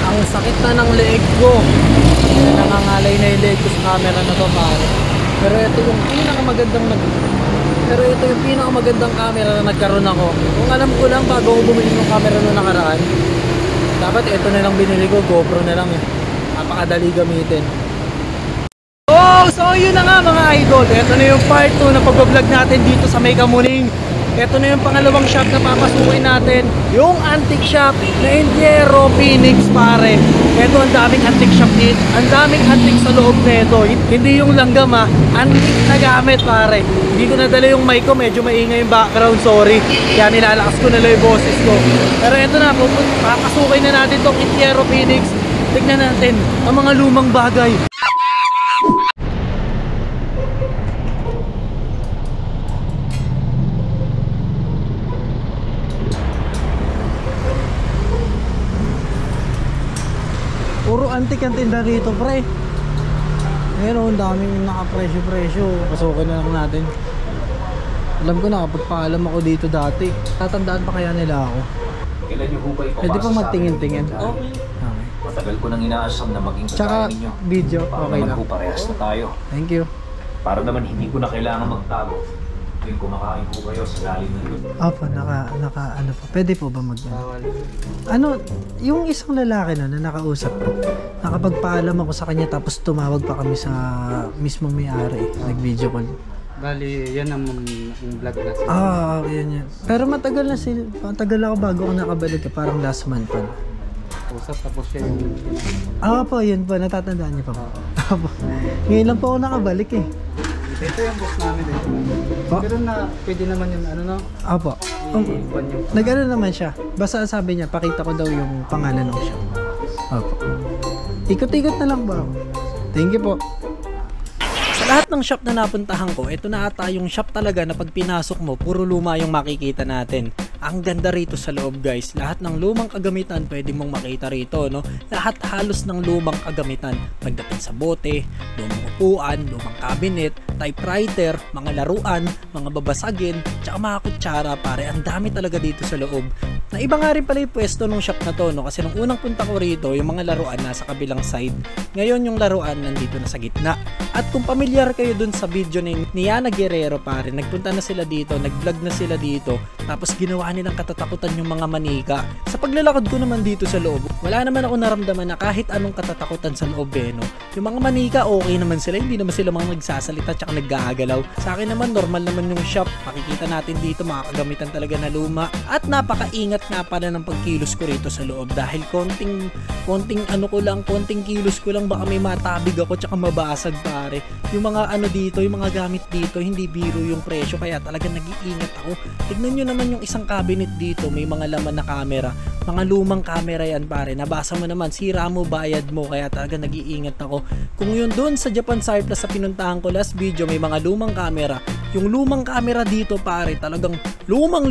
Ang sakit na ng leeg ko. Nangangalay na yung leeg ko sa camera na to, pare. Pero ito yung pinakamagandang camera na nagkaroon ako. Kung alam ko lang bago ako bumili ng camera na nakaraan, dapat ito na lang binili ko, GoPro na lang eh. Napakadali gamitin. Oh, so yun na nga mga idol. Ito na yung part 2 na pag-vlog natin dito sa May Kamuning. Ito na yung pangalawang shop na papasukin natin. Yung antique shop na Indiero Phoenix, pare. Ito ang daming antique shop dito. Ang daming antique sa loob nito. Hindi yung langgam ha. Antique na gamit, pare. Hindi ko nadala yung mic ko. Medyo maingay yung background. Sorry. Kaya nilalakas ko na lang yung boses ko. Pero ito na. Papasukin na natin itong Indiero Phoenix. Tignan natin ang mga lumang bagay. Puro antique ang tinda rito, pre. Ngayon, ang daming nakapresyo-presyo. Pasukin na lang natin. Alam ko na kapag paalam ako dito dati. Tatandaan pa kaya nila ako. Kailan niyo ho ba ipapasa pwede pang magtingin-tingin. Okay. Matagal ko nang inaasam na maging kagaya ninyo. Video, para okay naman lang. ho parehas na tayo. Thank you. Para naman hindi ko na kailangan magtago. Tuwing kumakain po kayo sa lalim ng lupa. Opo, ano po. Pwede po ba ano, yung isang lalaki na nakausap ko, nakapagpaalam ako sa kanya tapos tumawag pa kami sa mismong may-ari. Nag-video call. Bali, yan ang vlog na sila. Yan. Pero matagal na sila. Matagal ako bago ako nakabalik. Parang last month pa. Usap tapos siya yung... Po, yun po. Natatandaan niyo pa po. Opo. Ngayon lang po ako nakabalik eh. Ito yung boss namin eh. Pero pwede naman yung ano no? Opo. Nag-ano naman siya. Basta sabi niya, pakita ko daw yung pangalan ng shop. Opo. Ikot-ikot na lang ba ako? Thank you po. Sa lahat ng shop na napuntahan ko, ito na ata yung shop talaga na pag pinasok mo, puro luma yung makikita natin. Ang ganda rito sa loob, guys. Lahat ng lumang kagamitan pwede mong makita rito, no? Lahat halos ng lumang kagamitan. Pagdating sa bote, lumang upuan, lumang cabinet, typewriter, mga laruan, mga babasagin, tsaka mga kutsara, pare. Ang dami talaga dito sa loob. Na iba nga rin pala yung pwesto ng shop na to, no? Kasi nung unang punta ko rito, yung mga laruan nasa kabilang side. Ngayon yung laruan nandito na sa gitna. At kung pamilyar kayo dun sa video ni Yana Guerrero, pare, nagpunta na sila dito, nag-vlog na sila dito, tapos ginawa nilang katatakutan yung mga manika. Sa paglalakad ko naman dito sa loob, wala naman ako naramdaman na kahit anong katatakutan sa loob, no? Yung mga manika, okay naman sila, hindi naman sila mga nagsasalita tsaka naggagalaw. Sa akin naman, normal naman yung shop. Makikita natin dito, mga kagamitan talaga na luma. At napakaingat nga pala ng pagkilos ko rito sa loob dahil konting kilos ko lang, baka may matabig ako tsaka mabasag, pare. Yung mga dito, yung mga gamit dito, hindi biro yung presyo, kaya talagang nag-iingat ako. Tignan nyo naman yung isang cabinet dito, may mga laman na camera, mga lumang camera yan, pare. Nabasa mo naman, sira mo, bayad mo, kaya talagang nag-iingat ako. Kung yun doon sa Japan Surplus sa pinuntahan ko last video, may mga lumang camera. Yung lumang camera dito, pare, talagang lumang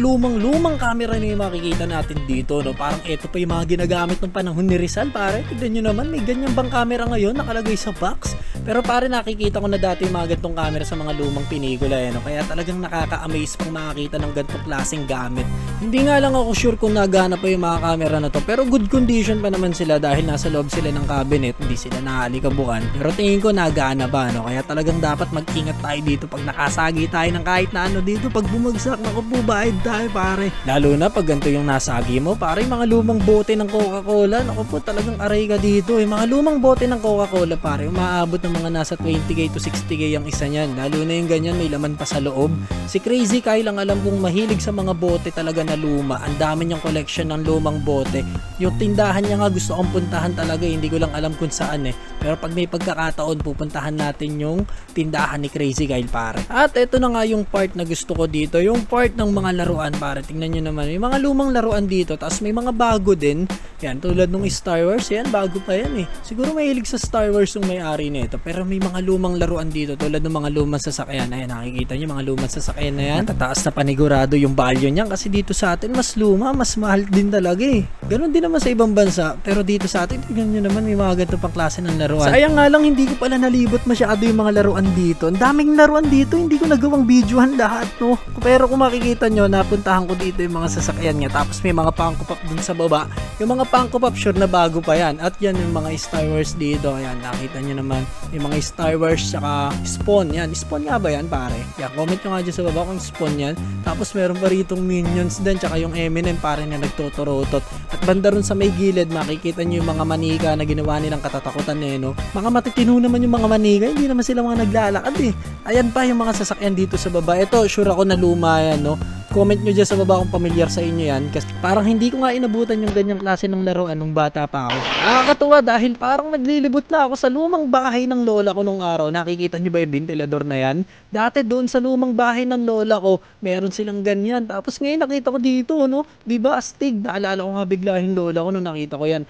camera na yung makikita natin dito, no? Parang eto pa yung mga ginagamit ng panahon ni Rizal, pare. Tignan nyo naman, may ganyan bang camera ngayon nakalagay sa box? Pero pare, nakikita ko na dati yung mga gantong camera sa mga lumang pinikula, no? Kaya talagang nakaka-amaze pang makakita ng gantong klaseng gamit. Hindi nga lang ako sure kung nagana pa yung mga camera na to, pero good condition pa naman sila dahil nasa loob sila ng cabinet, hindi sila nahalikabukan. Pero tingin ko nagana ba, no? Kaya talagang dapat mag-ingat tayo dito pag nakasagi tayo ng kahit na ano dito. Pag bumagsak, naku po, bayad tayo, pare. Lalo na pag ganito yung nasagi mo, pare, mga lumang bote ng Coca-Cola, naku po, talagang aray ka dito. Yung mga lumang bote ng Coca-Cola, pare, umaabot ng mga nasa 20k to 60k ang isa niyan. Lalo na yung ganyan, may laman pa sa loob. Si Crazy Kyle lang alam kong mahilig sa mga bote talaga na luma. Ang dami niyang collection ng lumang bote. Yung tindahan niya nga gusto kong puntahan talaga, hindi ko lang alam kung saan eh. Pero pag may pagkakataon, pupuntahan natin yung tindahan ni Crazy Kyle, pare. At ito na nga yung part na gusto ko dito, yung part ng mga laruan, pare. Tingnan nyo naman, may mga lumang laruan dito, tapos may mga bago din. Yan, tulad nung Star Wars, yan, bago pa yan eh. Siguro mahilig sa Star Wars yung may-ari nito. Pero may mga lumang laruan dito, tulad ng mga lumang sasakyan. Ayan, nakikita nyo, mga lumang sasakyan na yan. Matataas na panigurado yung value niyan kasi dito sa atin, mas luma, mas mahal din talaga eh. Ganon din naman sa ibang bansa, pero dito sa atin, tingnan nyo naman, may mga ganito pang klase ng laruan. Sayang nga lang hindi ko pala nalibot masyado yung mga laruan dito. Ang daming laruan dito, hindi ko nagawang videohan lahat, no. Pero kung makikita nyo, napuntahan ko dito yung mga sasakyan niya. Tapos may mga Funko Pop dun sa baba. Yung mga Funko Pop sure na bago pa yan. At yan yung mga Star Wars dito. Ayan, nakita nyo naman yung mga Star Wars tsaka Spawn. Yan, Spawn nga ba yan pare? Yan, comment nyo nga dyan sa baba kung Spawn yan. Tapos meron pa ritong Minions din tsaka yung Eminem pare na nagtotorotot. At banda ron sa may gilid, makikita nyo yung mga manika na ginawa nilang katatakutan eh, no? Mga matitino naman yung mga manika, hindi naman sila mga naglalakad eh. Ayan pa yung mga sasakyan dito sa baba. Ito, sure ako na luma yan, no? Comment nyo dyan sa baba kung familiar sa inyo yan. Kasi parang hindi ko nga inabutan yung ganyang klase ng laruan nung bata pa ako. Nakakatuwa dahil parang naglilibot na ako sa lumang bahay ng lola ko nung araw. Nakikita nyo ba yung ventilador na yan? Dati doon sa lumang bahay ng lola ko, meron silang ganyan. Tapos ngayon nakita ko dito, no? Diba astig? Naalala ko nga bigla yung lola ko nung nakita ko yan.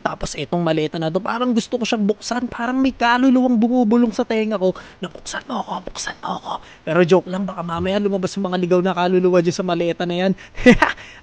Tapos itong maleta na to, parang gusto ko siyang buksan. Parang may kaluluwang bumubulong sa tenga ko na buksan mo ako, buksan mo ako. Pero joke lang, baka mamaya lumabas yung mga ligaw na kaluluwa dyan sa maleta na yan.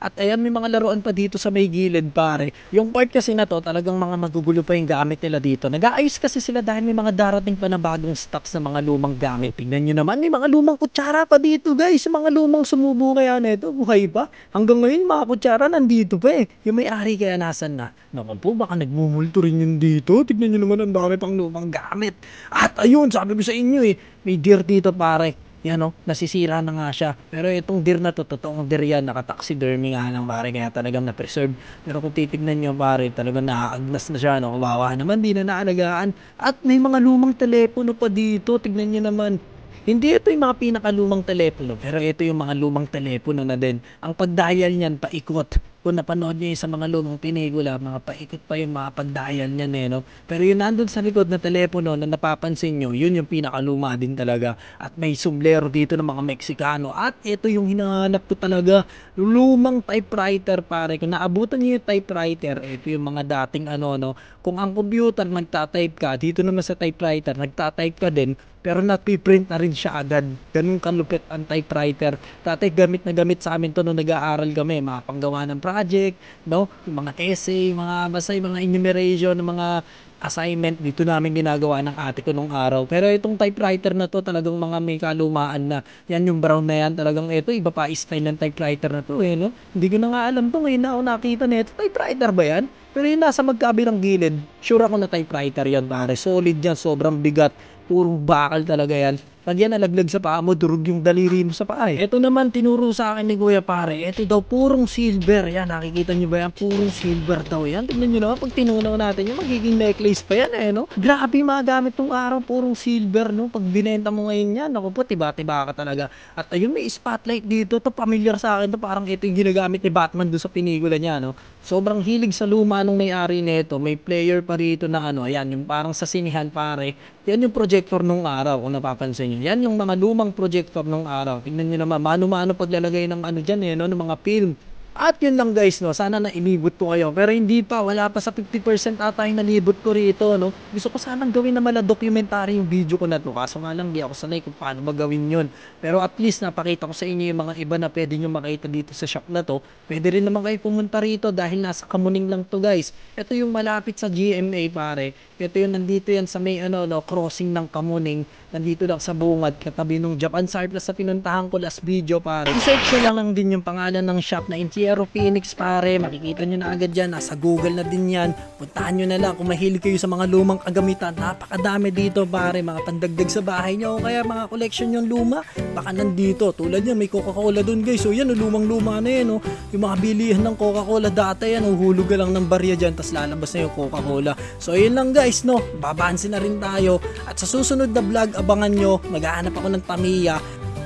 At ayan, may mga laruan pa dito sa may gilid pare. Yung part kasi na to, talagang mga magugulo pa yung gamit nila dito. Nag-aayos kasi sila dahil may mga darating pa na bagong stocks ng mga lumang gamit. Tingnan nyo naman, may mga lumang kutsara pa dito guys. Mga lumang sumubo kaya na ito, buhay pa. Hanggang ngayon, mga kutsara nandito pa eh. Yung may-ari kaya nasan na? Naman po, baka nagmumulto rin yun dito. Tignan nyo naman, ang dami pang lumang gamit. At ayun, sabi ko sa inyo eh, may deer dito pare. Yan o, nasisira na nga siya. Pero itong deer na to, totoong deer yan, nakataxidermy nga lang pare, kaya talagang na-preserve. Pero kung titignan nyo pare, talagang naaagnas na siya, no? Kawawa naman, di na naalagaan. At may mga lumang telepono pa dito, tignan nyo naman. Hindi ito yung mga pinakalumang telepono, pero ito yung mga lumang telepono na din. Ang pag-dial niyan, paikot. Kung napanood nyo yung sa mga lumang pelikula, mga paikot pa yung mga pag-dial niyan eh, no? Pero yun nandun sa likod na telepono na napapansin nyo, yun yung pinakaluma din talaga. At may sombrero dito ng mga Meksikano. At ito yung hinahanap ko talaga, lumang typewriter pare. Kung naabutan nyo yung typewriter, ito yung mga dating ano, no? Kung ang computer nagtatype ka, dito naman sa typewriter, nagtatype ka din, pero napiprint na rin siya agad. Ganun kalupit ang typewriter. Dati gamit na gamit sa amin to nung nag-aaral kami, mga panggawa ng project, no? Yung mga essay, mga basta yung mga enumeration, mga assignment dito namin ginagawa ng ate ko nung araw. Pero itong typewriter na to, talagang mga may kalumaan na. Yan yung brown na yan, talagang ito, iba pa style ng typewriter na to eh, no? Hindi ko na nga alam to, ngayon na ako nakita na ito. Typewriter ba yan? Pero yung nasa magkabilang gilid, sure ako na typewriter yan pare. Solid yan, sobrang bigat. Puro bakal talaga yan. Pag yan nalaglag sa paa mo, durog yung daliri mo sa paa eh. Ito naman, tinuro sa akin ni Kuya pare. Ito daw, purong silver. Yan, nakikita nyo ba yan? Purong silver daw yan. Tignan nyo naman, pag tinunaw natin yung magiging necklace pa yan eh, no? Grabe mga gamit ng araw, purong silver, no? Pag binenta mo ngayon yan, ako po, tiba-tiba ka talaga. At ayun, may spotlight dito. Ito, familiar sa akin to. Parang ito yung ginagamit ni Batman doon sa pinikula niya, no? Sobrang hilig sa luma nung may-ari nito. May player pa rito na ano, ayan, yung parang sa sinihan pare. Yan yung projector nung araw, kung napapansin nyo. Yan yung mga lumang projector nung araw. Tingnan nyo naman, mano-mano paglalagay ng ano dyan eh, no? Ng mga film. At yun lang guys, no? Sana nainibot ko kayo. Pero hindi pa, wala pa sa 50% ata yung nalibot ko rito, no? Gusto ko sanang gawin na mala documentary yung video ko na to. Kaso nga lang, di ako sanay kung paano magawin yun. Pero at least napakita ko sa inyo yung mga iba na pwede nyo makita dito sa shop na to. Pwede rin naman kayo pumunta rito dahil nasa Kamuning lang to guys. Ito yung malapit sa GMA pare. Ito yung nandito yan sa may ano, no, crossing ng Kamuning. Nandito lang sa bungad, katabi nung Japan Surplus sa pinuntahan ko last video pare. I-search nyo lang din yung pangalan ng shop na Intiero Phoenix pare. Makikita nyo na agad yan, nasa Google na din yan. Puntahan nyo na lang kung mahilig kayo sa mga lumang kagamitan. Napakadami dito pare, mga pandagdag sa bahay nyo o kaya mga collection yung luma. Baka nandito, tulad yan, may Coca-Cola dun guys. So yan, lumang-luma na yan. Oh. Yung mga bilihan ng Coca-Cola dati yan, hulog ka lang ng barya dyan, tas lalabas na yung Coca-Cola. So yun lang guys, no, babansin na rin tayo. At sa susunod na vlog, abangan nyo, maghahanap ako ng Tamiya.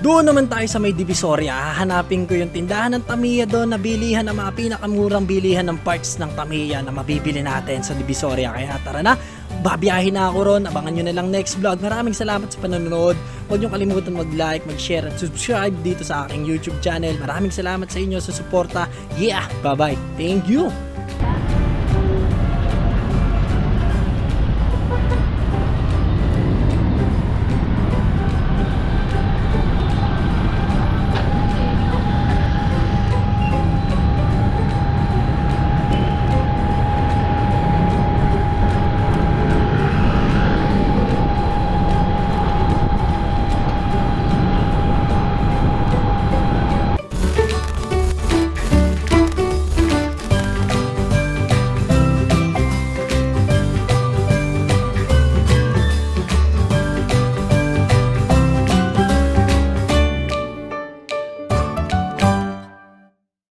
Doon naman tayo sa may Divisoria. Hahanapin ko yung tindahan ng Tamiya doon na bilihan ng mga pinakamurang bilihan ng parts ng Tamiya na mabibili natin sa Divisoria. Kaya tara na, babiyahin na ako ron. Abangan nyo na lang next vlog. Maraming salamat sa panonood. Huwag nyo kalimutan mag-like, mag-share at subscribe dito sa aking YouTube channel. Maraming salamat sa inyo sa suporta. Yeah, bye-bye. Thank you.